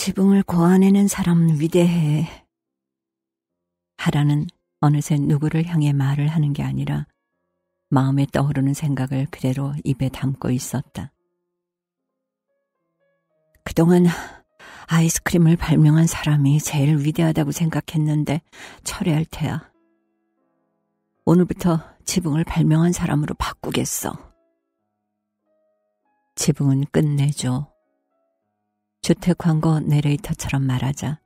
지붕을 고안해낸 사람 위대해. 하라는 어느새 누구를 향해 말을 하는 게 아니라 마음에 떠오르는 생각을 그대로 입에 담고 있었다. 그동안 아이스크림을 발명한 사람이 제일 위대하다고 생각했는데 철회할 테야. 오늘부터 지붕을 발명한 사람으로 바꾸겠어. 지붕은 끝내줘. 주택 광고 내레이터처럼 말하자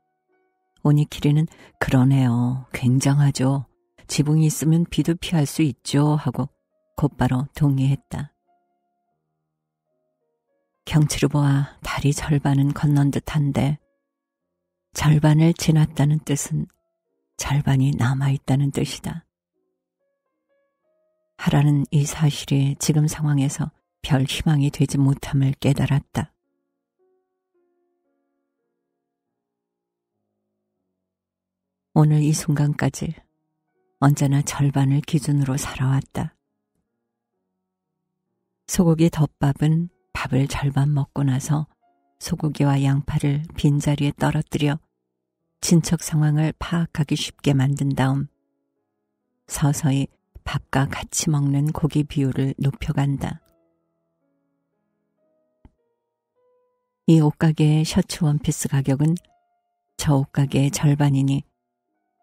오니키리는 그러네요. 굉장하죠. 지붕이 있으면 비도 피할 수 있죠. 하고 곧바로 동의했다. 경치로 보아 다리 절반은 건넌 듯한데 절반을 지났다는 뜻은 절반이 남아있다는 뜻이다. 하라는 이 사실이 지금 상황에서 별 희망이 되지 못함을 깨달았다. 오늘 이 순간까지 언제나 절반을 기준으로 살아왔다. 소고기 덮밥은 밥을 절반 먹고 나서 소고기와 양파를 빈자리에 떨어뜨려 진척 상황을 파악하기 쉽게 만든 다음 서서히 밥과 같이 먹는 고기 비율을 높여간다. 이 옷가게의 셔츠 원피스 가격은 저 옷가게의 절반이니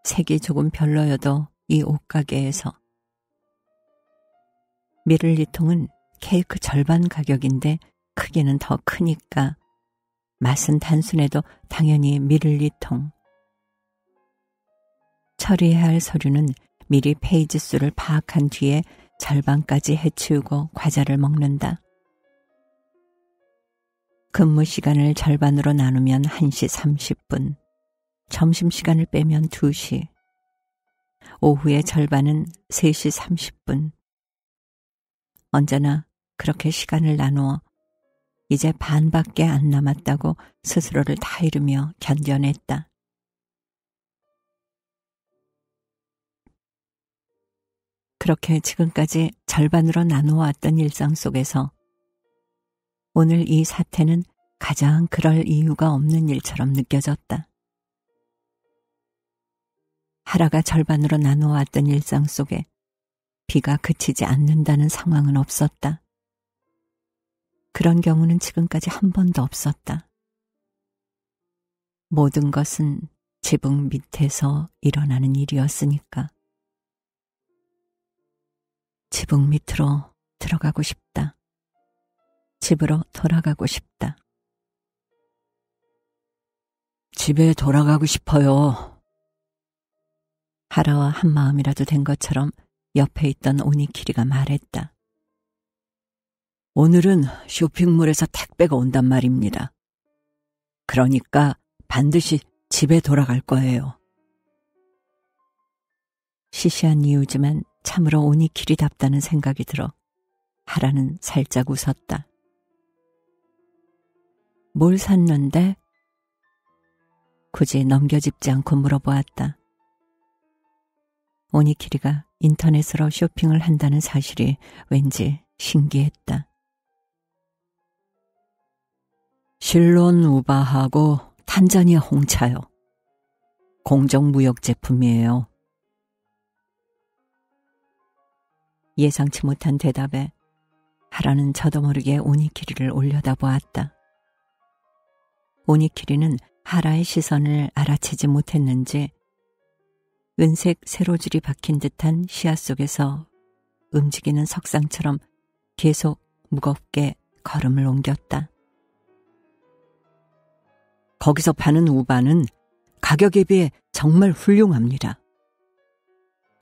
색이 조금 별로여도 이 옷가게에서. 미를리통은 케이크 절반 가격인데 크기는 더 크니까 맛은 단순해도 당연히 미를리통. 처리해야 할 서류는 미리 페이지 수를 파악한 뒤에 절반까지 해치우고 과자를 먹는다. 근무 시간을 절반으로 나누면 1시 30분, 점심시간을 빼면 2시, 오후의 절반은 3시 30분. 언제나 그렇게 시간을 나누어 이제 반밖에 안 남았다고 스스로를 타이르며 견뎌냈다. 그렇게 지금까지 절반으로 나누어왔던 일상 속에서 오늘 이 사태는 가장 그럴 이유가 없는 일처럼 느껴졌다. 하라가 절반으로 나누어왔던 일상 속에 비가 그치지 않는다는 상황은 없었다. 그런 경우는 지금까지 한 번도 없었다. 모든 것은 지붕 밑에서 일어나는 일이었으니까. 지붕 밑으로 들어가고 싶다. 집으로 돌아가고 싶다. 집에 돌아가고 싶어요. 하라와 한 마음이라도 된 것처럼 옆에 있던 오니키리가 말했다. 오늘은 쇼핑몰에서 택배가 온단 말입니다. 그러니까 반드시 집에 돌아갈 거예요. 시시한 이유지만 참으로 오니키리답다는 생각이 들어 하라는 살짝 웃었다. 뭘 샀는데? 굳이 넘겨짚지 않고 물어보았다. 오니키리가 인터넷으로 쇼핑을 한다는 사실이 왠지 신기했다. 실론 우바하고 탄자니아 홍차요. 공정무역 제품이에요. 예상치 못한 대답에 하라는 저도 모르게 오니키리를 올려다보았다. 오니키리는 하라의 시선을 알아채지 못했는지 은색 세로줄이 박힌 듯한 시야 속에서 움직이는 석상처럼 계속 무겁게 걸음을 옮겼다. 거기서 파는 우바는 가격에 비해 정말 훌륭합니다.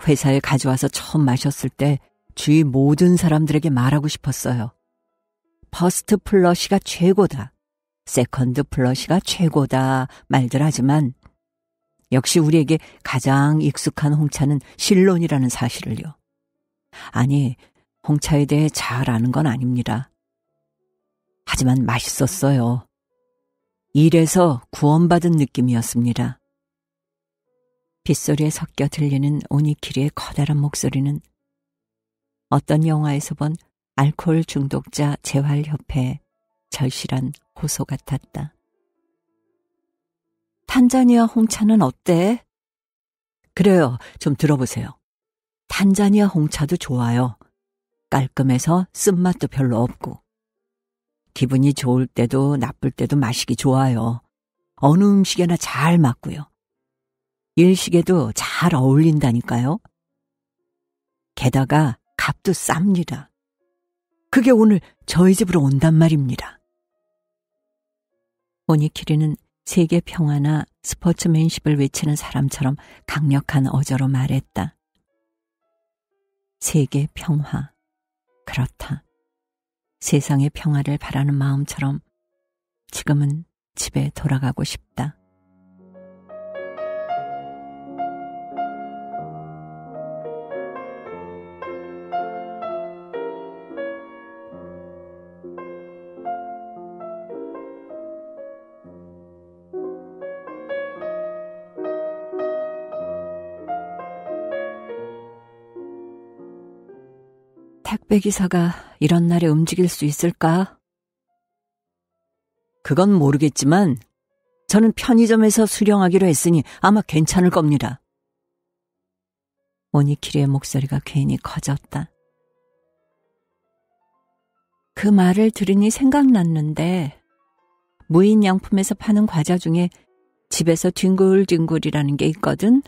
회사에 가져와서 처음 마셨을 때 주위 모든 사람들에게 말하고 싶었어요. 퍼스트 플러시가 최고다. 세컨드 플러시가 최고다 말들 하지만 역시 우리에게 가장 익숙한 홍차는 실론이라는 사실을요. 아니, 홍차에 대해 잘 아는 건 아닙니다. 하지만 맛있었어요. 일에서 구원받은 느낌이었습니다. 빗소리에 섞여 들리는 오니키리의 커다란 목소리는 어떤 영화에서 본 알코올 중독자 재활협회의 절실한 호소 같았다. 탄자니아 홍차는 어때? 그래요. 좀 들어보세요. 탄자니아 홍차도 좋아요. 깔끔해서 쓴맛도 별로 없고. 기분이 좋을 때도 나쁠 때도 마시기 좋아요. 어느 음식에나 잘 맞고요. 일식에도 잘 어울린다니까요. 게다가 값도 쌉니다. 그게 오늘 저희 집으로 온단 말입니다. 오니키리는 세계 평화나 스포츠맨십을 외치는 사람처럼 강력한 어조로 말했다. 세계 평화. 그렇다. 세상의 평화를 바라는 마음처럼 지금은 집에 돌아가고 싶다. 택배기사가 이런 날에 움직일 수 있을까? 그건 모르겠지만 저는 편의점에서 수령하기로 했으니 아마 괜찮을 겁니다. 오니키리의 목소리가 괜히 커졌다. 그 말을 들으니 생각났는데 무인양품에서 파는 과자 중에 집에서 뒹굴뒹굴이라는 게 있거든.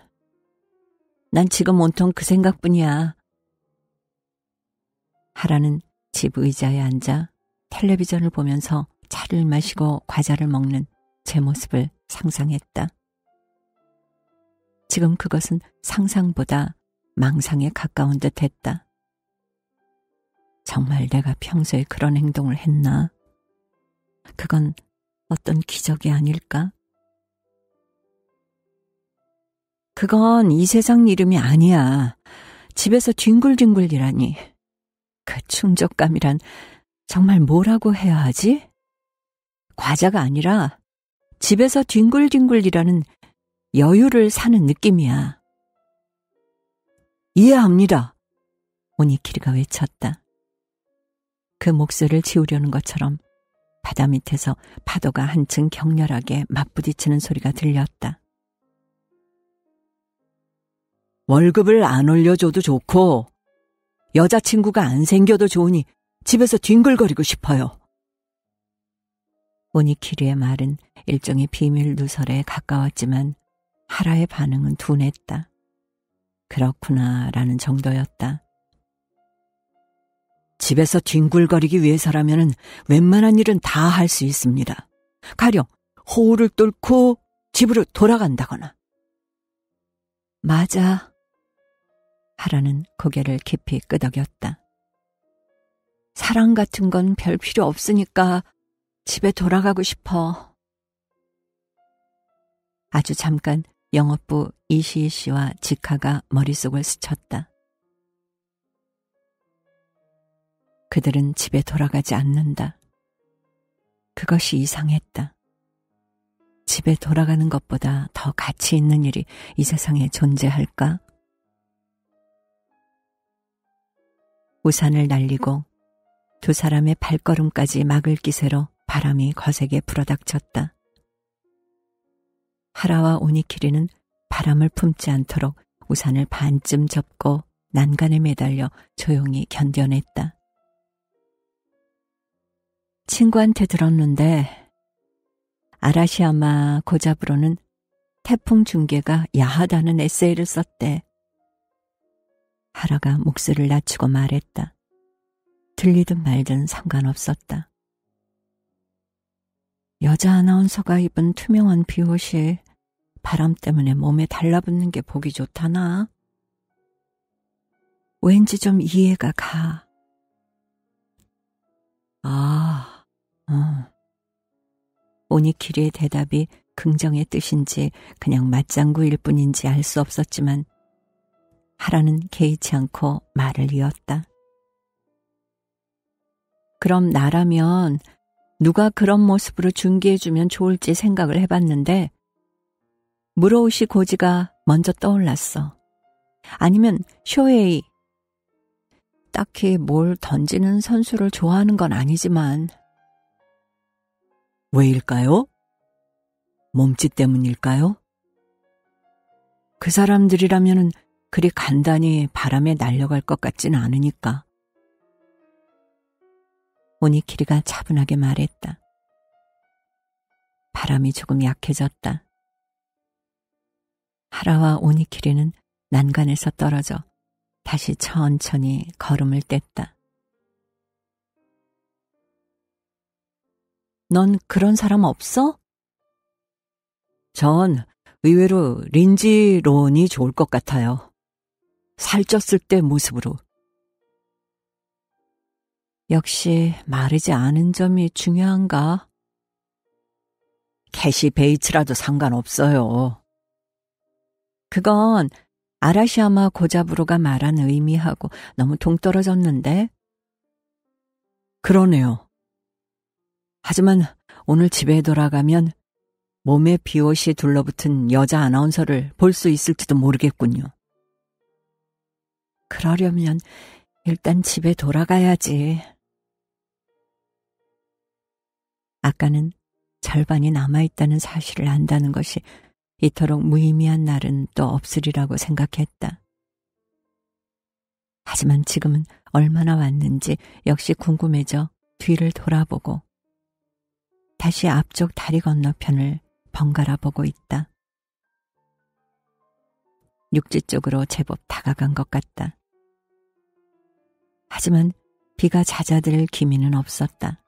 난 지금 온통 그 생각뿐이야. 하라는 집 의자에 앉아 텔레비전을 보면서 차를 마시고 과자를 먹는 제 모습을 상상했다. 지금 그것은 상상보다 망상에 가까운 듯 했다. 정말 내가 평소에 그런 행동을 했나? 그건 어떤 기적이 아닐까? 그건 이 세상 이름이 아니야. 집에서 뒹굴뒹굴이라니. 그 충족감이란 정말 뭐라고 해야 하지? 과자가 아니라 집에서 뒹굴뒹굴이라는 여유를 사는 느낌이야. 이해합니다. 오니키리가 외쳤다. 그 목소리를 지우려는 것처럼 바다 밑에서 파도가 한층 격렬하게 맞부딪히는 소리가 들렸다. 월급을 안 올려줘도 좋고 여자친구가 안 생겨도 좋으니 집에서 뒹굴거리고 싶어요. 오니키리의 말은 일종의 비밀 누설에 가까웠지만 하라의 반응은 둔했다. 그렇구나라는 정도였다. 집에서 뒹굴거리기 위해서라면 웬만한 일은 다 할 수 있습니다. 가령 호우를 뚫고 집으로 돌아간다거나. 맞아. 하라는 고개를 깊이 끄덕였다. 사랑 같은 건 별 필요 없으니까 집에 돌아가고 싶어. 아주 잠깐 영업부 이시이 씨와 지카가 머릿속을 스쳤다. 그들은 집에 돌아가지 않는다. 그것이 이상했다. 집에 돌아가는 것보다 더 가치 있는 일이 이 세상에 존재할까? 우산을 날리고 두 사람의 발걸음까지 막을 기세로 바람이 거세게 불어닥쳤다. 하라와 오니키리는 바람을 품지 않도록 우산을 반쯤 접고 난간에 매달려 조용히 견뎌냈다. 친구한테 들었는데 아라시야마 고자부로는 태풍 중계가 야하다는 에세이를 썼대. 하라가 목소리를 낮추고 말했다. 들리든 말든 상관없었다. 여자 아나운서가 입은 투명한 비옷이 바람 때문에 몸에 달라붙는 게 보기 좋다나? 왠지 좀 이해가 가. 오니키리의 대답이 긍정의 뜻인지 그냥 맞장구일 뿐인지 알 수 없었지만 하라는 개의치 않고 말을 이었다. 그럼 나라면 누가 그런 모습으로 중계해주면 좋을지 생각을 해봤는데 무로우시 고지가 먼저 떠올랐어. 아니면 쇼헤이. 딱히 뭘 던지는 선수를 좋아하는 건 아니지만. 왜일까요? 몸짓 때문일까요? 그 사람들이라면은 그리 간단히 바람에 날려갈 것 같진 않으니까. 오니키리가 차분하게 말했다. 바람이 조금 약해졌다. 하라와 오니키리는 난간에서 떨어져 다시 천천히 걸음을 뗐다. 넌 그런 사람 없어? 전 의외로 린지 론이 좋을 것 같아요. 살쪘을 때 모습으로. 역시 마르지 않은 점이 중요한가? 캐시 베이츠라도 상관없어요. 그건 아라시야마 고자부로가 말한 의미하고 너무 동떨어졌는데? 그러네요. 하지만 오늘 집에 돌아가면 몸에 비옷이 둘러붙은 여자 아나운서를 볼 수 있을지도 모르겠군요. 그러려면 일단 집에 돌아가야지. 아까는 절반이 남아있다는 사실을 안다는 것이 이토록 무의미한 날은 또 없으리라고 생각했다. 하지만 지금은 얼마나 왔는지 역시 궁금해져 뒤를 돌아보고 다시 앞쪽 다리 건너편을 번갈아 보고 있다. 육지 쪽으로 제법 다가간 것 같다. 하지만 비가 잦아들 기미는 없었다.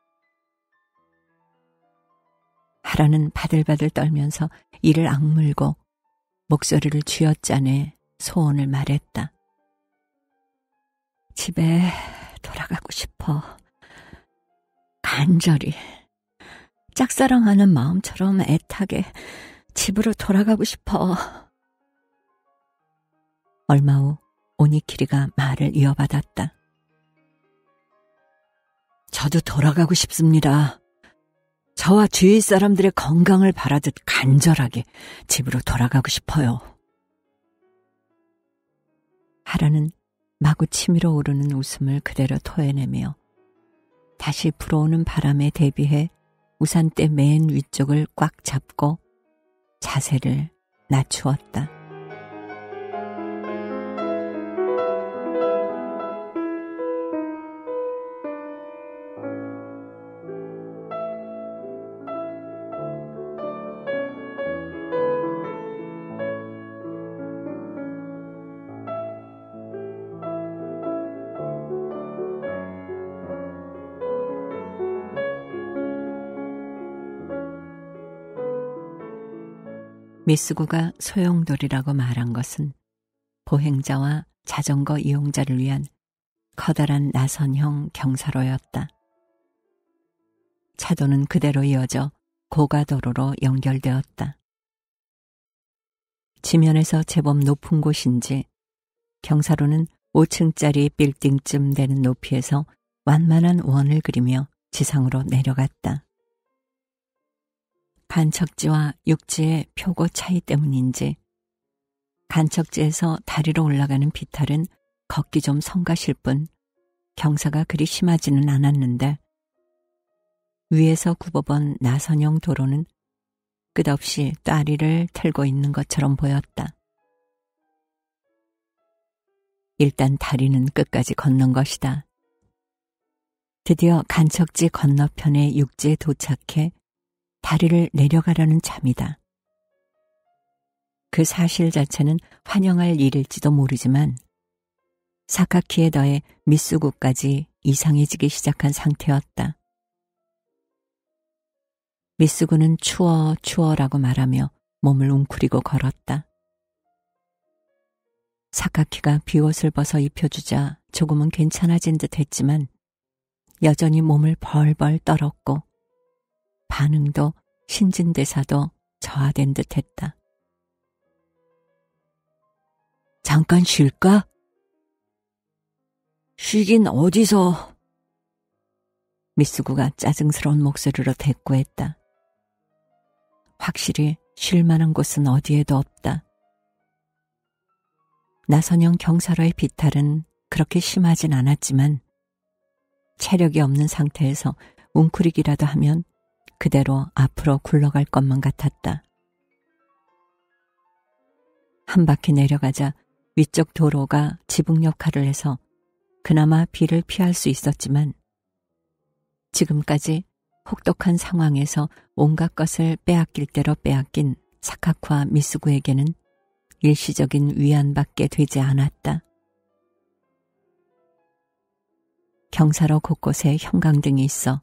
하라는 바들바들 떨면서 이를 악물고 목소리를 쥐어짜내 소원을 말했다. 집에 돌아가고 싶어. 간절히. 짝사랑하는 마음처럼 애타게 집으로 돌아가고 싶어. 얼마 후 오니키리가 말을 이어받았다. 저도 돌아가고 싶습니다. 저와 주위 사람들의 건강을 바라듯 간절하게 집으로 돌아가고 싶어요. 하라는 마구 치밀어 오르는 웃음을 그대로 토해내며 다시 불어오는 바람에 대비해 우산대 맨 위쪽을 꽉 잡고 자세를 낮추었다. 미쓰구가 소용돌이라고 말한 것은 보행자와 자전거 이용자를 위한 커다란 나선형 경사로였다. 차도는 그대로 이어져 고가도로로 연결되었다. 지면에서 제법 높은 곳인지 경사로는 5층짜리 빌딩쯤 되는 높이에서 완만한 원을 그리며 지상으로 내려갔다. 간척지와 육지의 표고 차이 때문인지 간척지에서 다리로 올라가는 비탈은 걷기 좀 성가실 뿐 경사가 그리 심하지는 않았는데 위에서 굽어본 나선형 도로는 끝없이 따리를 틀고 있는 것처럼 보였다. 일단 다리는 끝까지 걷는 것이다. 드디어 간척지 건너편의 육지에 도착해 다리를 내려가려는 참이다. 그 사실 자체는 환영할 일일지도 모르지만 사카키에 더해 미쓰구까지 이상해지기 시작한 상태였다. 미쓰구는 추워라고 말하며 몸을 웅크리고 걸었다. 사카키가 비옷을 벗어 입혀주자 조금은 괜찮아진 듯 했지만 여전히 몸을 벌벌 떨었고 반응도 신진대사도 저하된 듯 했다. 잠깐 쉴까? 쉬긴 어디서? 미쓰구가 짜증스러운 목소리로 대꾸했다. 확실히 쉴 만한 곳은 어디에도 없다. 나선형 경사로의 비탈은 그렇게 심하진 않았지만 체력이 없는 상태에서 웅크리기라도 하면 그대로 앞으로 굴러갈 것만 같았다. 한 바퀴 내려가자 위쪽 도로가 지붕 역할을 해서 그나마 비를 피할 수 있었지만 지금까지 혹독한 상황에서 온갖 것을 빼앗길 대로 빼앗긴 사카쿠와 미쓰구에게는 일시적인 위안밖에 되지 않았다. 경사로 곳곳에 형광등이 있어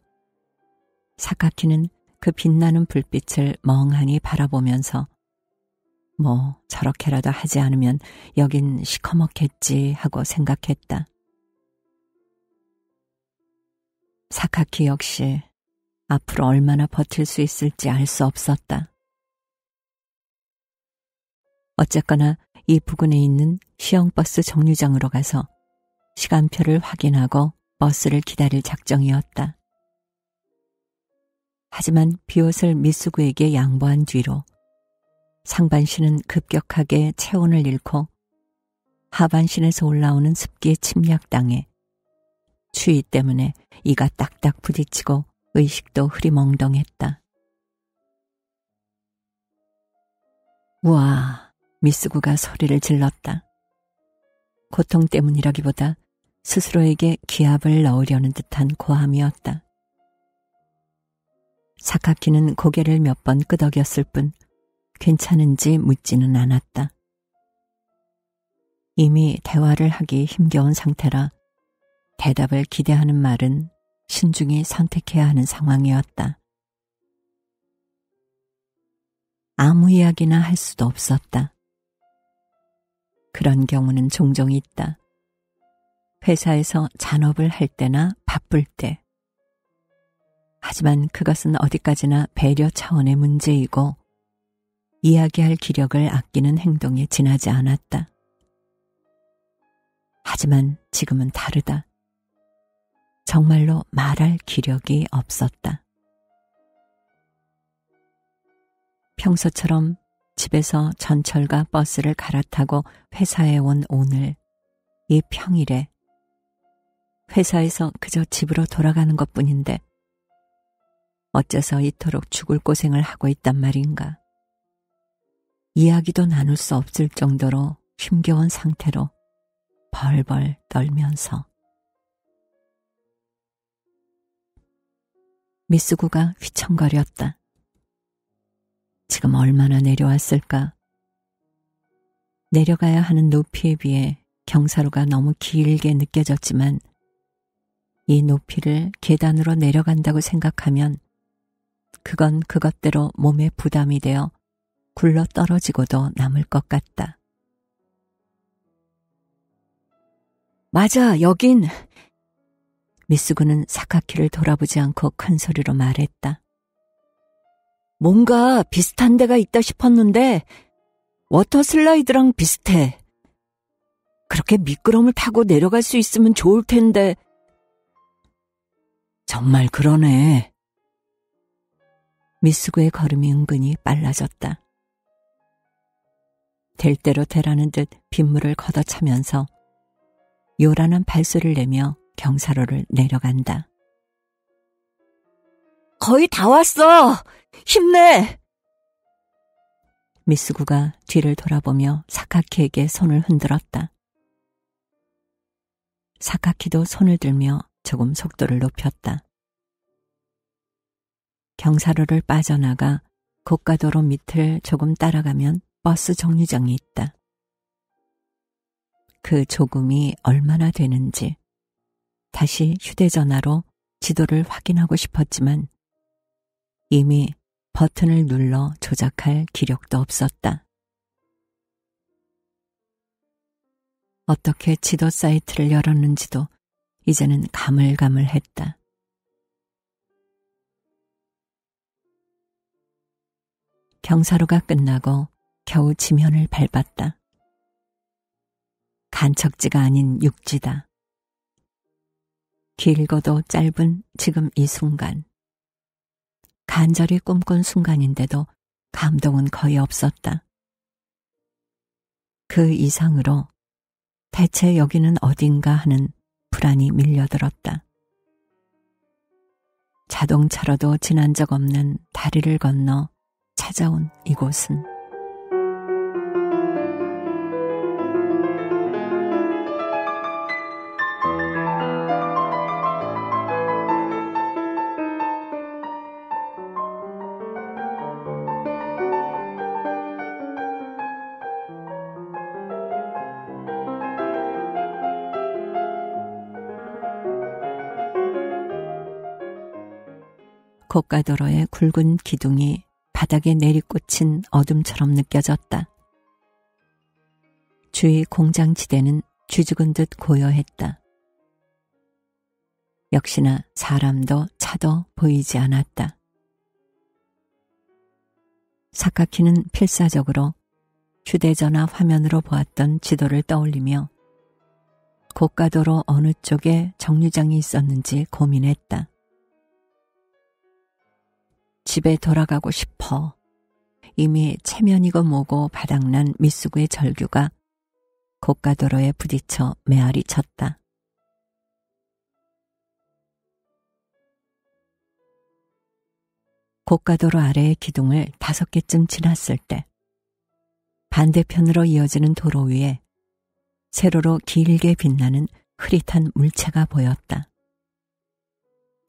사카키는 그 빛나는 불빛을 멍하니 바라보면서 뭐 저렇게라도 하지 않으면 여긴 시커멓겠지 하고 생각했다. 사카키 역시 앞으로 얼마나 버틸 수 있을지 알 수 없었다. 어쨌거나 이 부근에 있는 시형버스 정류장으로 가서 시간표를 확인하고 버스를 기다릴 작정이었다. 하지만 비옷을 미쓰구에게 양보한 뒤로 상반신은 급격하게 체온을 잃고 하반신에서 올라오는 습기에 침략당해 추위 때문에 이가 딱딱 부딪히고 의식도 흐리멍덩했다. 우와, 미쓰구가 소리를 질렀다. 고통 때문이라기보다 스스로에게 기합을 넣으려는 듯한 고함이었다. 사카키는 고개를 몇 번 끄덕였을 뿐 괜찮은지 묻지는 않았다. 이미 대화를 하기 힘겨운 상태라 대답을 기대하는 말은 신중히 선택해야 하는 상황이었다. 아무 이야기나 할 수도 없었다. 그런 경우는 종종 있다. 회사에서 잔업을 할 때나 바쁠 때. 하지만 그것은 어디까지나 배려 차원의 문제이고 이야기할 기력을 아끼는 행동에 지나지 않았다. 하지만 지금은 다르다. 정말로 말할 기력이 없었다. 평소처럼 집에서 전철과 버스를 갈아타고 회사에 온 오늘, 이 평일에 회사에서 그저 집으로 돌아가는 것뿐인데 어째서 이토록 죽을 고생을 하고 있단 말인가. 이야기도 나눌 수 없을 정도로 힘겨운 상태로 벌벌 떨면서. 미쓰구가 휘청거렸다. 지금 얼마나 내려왔을까? 내려가야 하는 높이에 비해 경사로가 너무 길게 느껴졌지만 이 높이를 계단으로 내려간다고 생각하면 그건 그것대로 몸에 부담이 되어 굴러 떨어지고도 남을 것 같다. 맞아, 여긴. 미쓰구는 사카키를 돌아보지 않고 큰 소리로 말했다. 뭔가 비슷한 데가 있다 싶었는데 워터 슬라이드랑 비슷해. 그렇게 미끄럼을 타고 내려갈 수 있으면 좋을 텐데. 정말 그러네. 미쓰구의 걸음이 은근히 빨라졌다. 될 대로 되라는 듯 빗물을 걷어차면서 요란한 발소리를 내며 경사로를 내려간다. 거의 다 왔어! 힘내! 미쓰구가 뒤를 돌아보며 사카키에게 손을 흔들었다. 사카키도 손을 들며 조금 속도를 높였다. 경사로를 빠져나가 고가도로 밑을 조금 따라가면 버스 정류장이 있다. 그 조금이 얼마나 되는지 다시 휴대전화로 지도를 확인하고 싶었지만 이미 버튼을 눌러 조작할 기력도 없었다. 어떻게 지도 사이트를 열었는지도 이제는 가물가물했다. 경사로가 끝나고 겨우 지면을 밟았다. 간척지가 아닌 육지다. 길고도 짧은 지금 이 순간. 간절히 꿈꾼 순간인데도 감동은 거의 없었다. 그 이상으로 대체 여기는 어딘가 하는 불안이 밀려들었다. 자동차로도 지난 적 없는 다리를 건너 찾아온 이곳은 고가도로의 굵은 기둥이 바닥에 내리꽂힌 어둠처럼 느껴졌다. 주위 공장지대는 쥐죽은 듯 고요했다. 역시나 사람도 차도 보이지 않았다. 사카키는 필사적으로 휴대전화 화면으로 보았던 지도를 떠올리며 고가도로 어느 쪽에 정류장이 있었는지 고민했다. 집에 돌아가고 싶어. 이미 체면이고 뭐고 바닥난 미쓰구의 절규가 고가도로에 부딪혀 메아리 쳤다. 고가도로 아래의 기둥을 5개쯤 지났을 때 반대편으로 이어지는 도로 위에 세로로 길게 빛나는 흐릿한 물체가 보였다.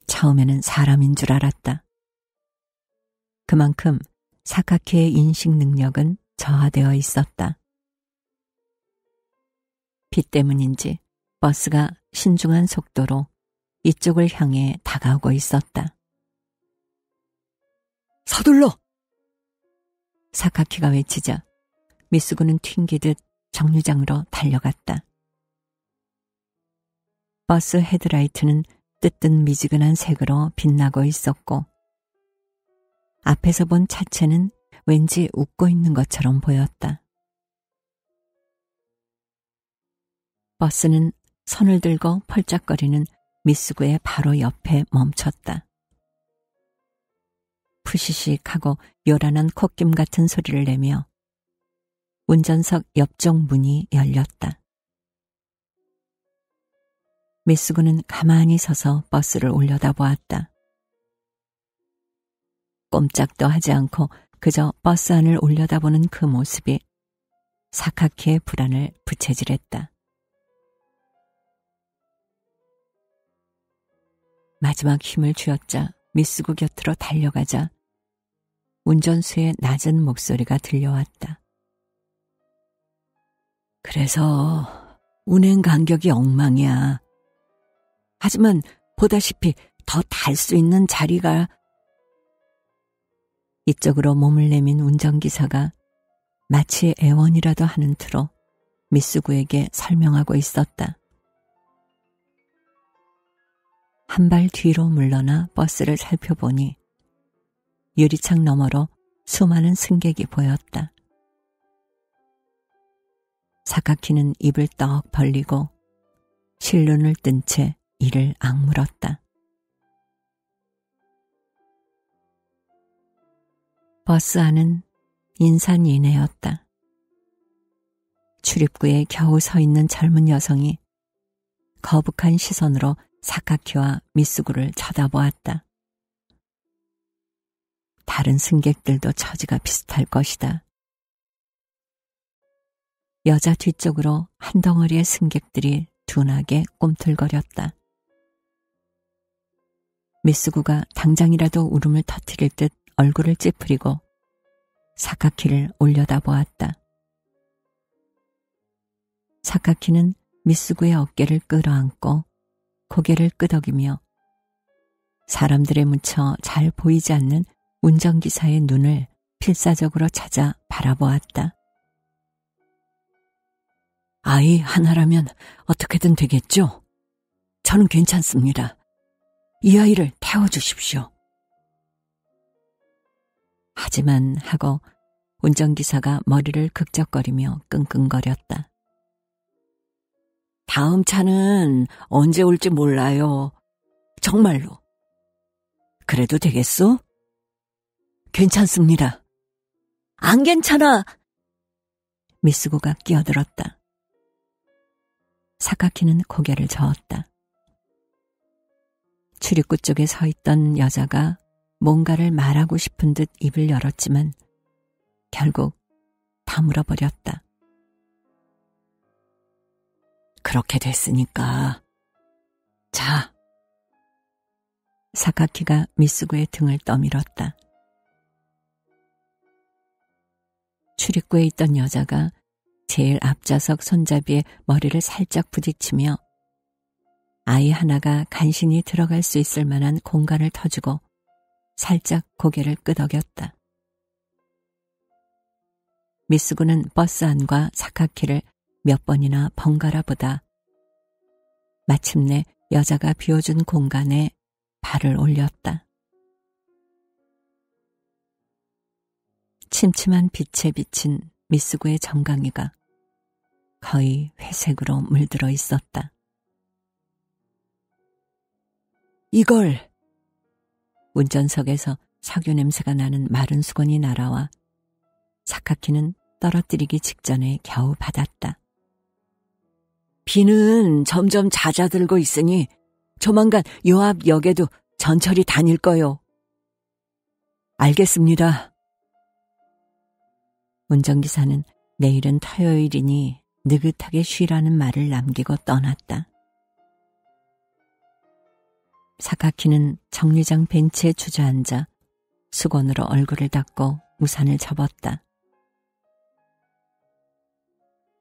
처음에는 사람인 줄 알았다. 그만큼 사카키의 인식 능력은 저하되어 있었다. 비 때문인지 버스가 신중한 속도로 이쪽을 향해 다가오고 있었다. 서둘러! 사카키가 외치자 미쓰구는 튕기듯 정류장으로 달려갔다. 버스 헤드라이트는 뜨뜻미지근한 색으로 빛나고 있었고 앞에서 본 차체는 왠지 웃고 있는 것처럼 보였다. 버스는 손을 들고 펄짝거리는 미쓰구의 바로 옆에 멈췄다. 푸시식하고 요란한 콧김 같은 소리를 내며 운전석 옆쪽 문이 열렸다. 미쓰구는 가만히 서서 버스를 올려다보았다. 꼼짝도 하지 않고 그저 버스 안을 올려다보는 그 모습이 사카키의 불안을 부채질했다. 마지막 힘을 쥐었자 미쓰구 곁으로 달려가자 운전수의 낮은 목소리가 들려왔다. 그래서 운행 간격이 엉망이야. 하지만 보다시피 더 탈 수 있는 자리가... 이쪽으로 몸을 내민 운전기사가 마치 애원이라도 하는 투로 미쓰구에게 설명하고 있었다. 한 발 뒤로 물러나 버스를 살펴보니 유리창 너머로 수많은 승객이 보였다. 사카키는 입을 떡 벌리고 실눈을 뜬 채 이를 악물었다. 버스 안은 인산인해였다. 출입구에 겨우 서 있는 젊은 여성이 거북한 시선으로 사카키와 미쓰구를 쳐다보았다. 다른 승객들도 처지가 비슷할 것이다. 여자 뒤쪽으로 한 덩어리의 승객들이 둔하게 꿈틀거렸다. 미쓰구가 당장이라도 울음을 터뜨릴 듯 얼굴을 찌푸리고 사카키를 올려다보았다. 사카키는 미쓰구의 어깨를 끌어안고 고개를 끄덕이며 사람들에 묻혀 잘 보이지 않는 운전기사의 눈을 필사적으로 찾아 바라보았다. 아이 하나라면 어떻게든 되겠죠? 저는 괜찮습니다. 이 아이를 태워주십시오. 하지만 하고 운전기사가 머리를 극적거리며 끙끙거렸다. 다음 차는 언제 올지 몰라요. 정말로. 그래도 되겠소? 괜찮습니다. 안 괜찮아! 미쓰구가 끼어들었다. 사카키는 고개를 저었다. 출입구 쪽에 서 있던 여자가 뭔가를 말하고 싶은 듯 입을 열었지만 결국 다물어버렸다. 그렇게 됐으니까 자. 사카키가 미쓰구의 등을 떠밀었다. 출입구에 있던 여자가 제일 앞좌석 손잡이에 머리를 살짝 부딪히며 아이 하나가 간신히 들어갈 수 있을 만한 공간을 터주고 살짝 고개를 끄덕였다. 미쓰구는 버스 안과 사카키를 몇 번이나 번갈아 보다 마침내 여자가 비워준 공간에 발을 올렸다. 침침한 빛에 비친 미쓰구의 정강이가 거의 회색으로 물들어 있었다. 이걸! 운전석에서 석유 냄새가 나는 마른 수건이 날아와 사카키는 떨어뜨리기 직전에 겨우 받았다. 비는 점점 잦아들고 있으니 조만간 요 앞 역에도 전철이 다닐 거요. 알겠습니다. 운전기사는 내일은 토요일이니 느긋하게 쉬라는 말을 남기고 떠났다. 사카키는 정류장 벤치에 주저앉아 수건으로 얼굴을 닦고 우산을 접었다.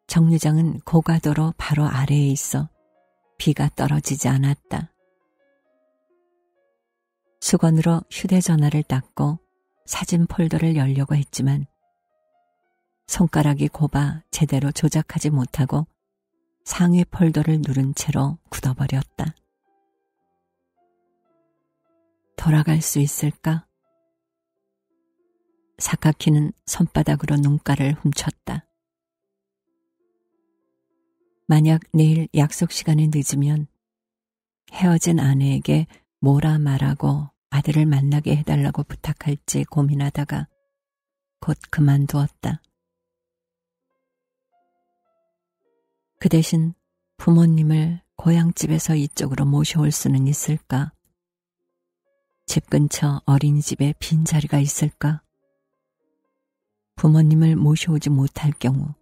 정류장은 고가도로 바로 아래에 있어 비가 떨어지지 않았다. 수건으로 휴대전화를 닦고 사진 폴더를 열려고 했지만 손가락이 곱아 제대로 조작하지 못하고 상위 폴더를 누른 채로 굳어버렸다. 돌아갈 수 있을까? 사카키는 손바닥으로 눈가를 훔쳤다. 만약 내일 약속 시간에 늦으면 헤어진 아내에게 뭐라 말하고 아들을 만나게 해달라고 부탁할지 고민하다가 곧 그만두었다. 그 대신 부모님을 고향집에서 이쪽으로 모셔올 수는 있을까? 집 근처 어린이집에 빈자리가 있을까? 부모님을 모셔오지 못할 경우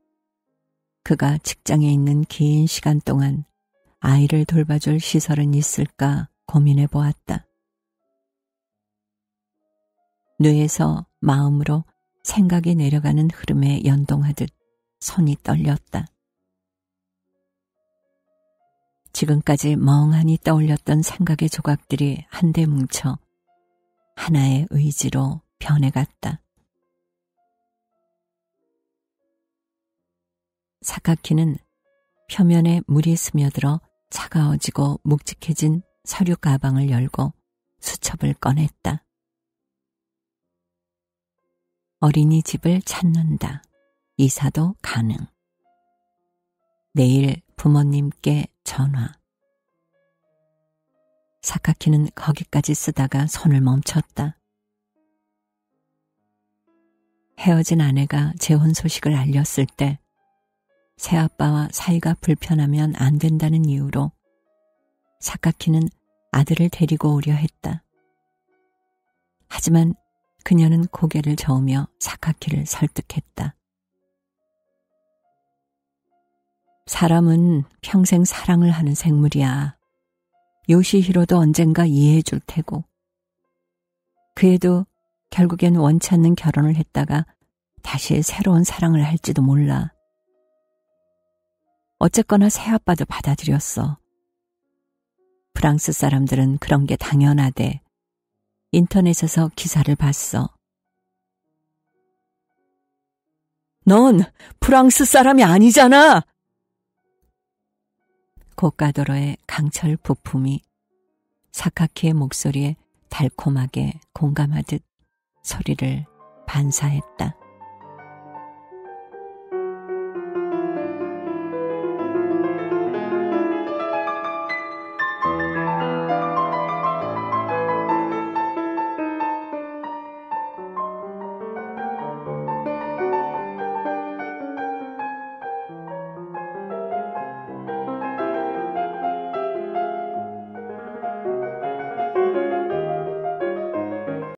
그가 직장에 있는 긴 시간 동안 아이를 돌봐줄 시설은 있을까 고민해 보았다. 뇌에서 마음으로 생각이 내려가는 흐름에 연동하듯 손이 떨렸다. 지금까지 멍하니 떠올렸던 생각의 조각들이 한데 뭉쳐 하나의 의지로 변해갔다. 사카키는 표면에 물이 스며들어 차가워지고 묵직해진 서류 가방을 열고 수첩을 꺼냈다. 어린이집을 찾는다. 이사도 가능. 내일 부모님께 전화. 사카키는 거기까지 쓰다가 손을 멈췄다. 헤어진 아내가 재혼 소식을 알렸을 때 새아빠와 사이가 불편하면 안 된다는 이유로 사카키는 아들을 데리고 오려 했다. 하지만 그녀는 고개를 저으며 사카키를 설득했다. 사람은 평생 사랑을 하는 생물이야. 요시히로도 언젠가 이해해 줄 테고. 그 애도 결국엔 원치 않는 결혼을 했다가 다시 새로운 사랑을 할지도 몰라. 어쨌거나 새아빠도 받아들였어. 프랑스 사람들은 그런 게 당연하대. 인터넷에서 기사를 봤어. 넌 프랑스 사람이 아니잖아! 고가도로의 강철 부품이 사카키의 목소리에 달콤하게 공감하듯 소리를 반사했다.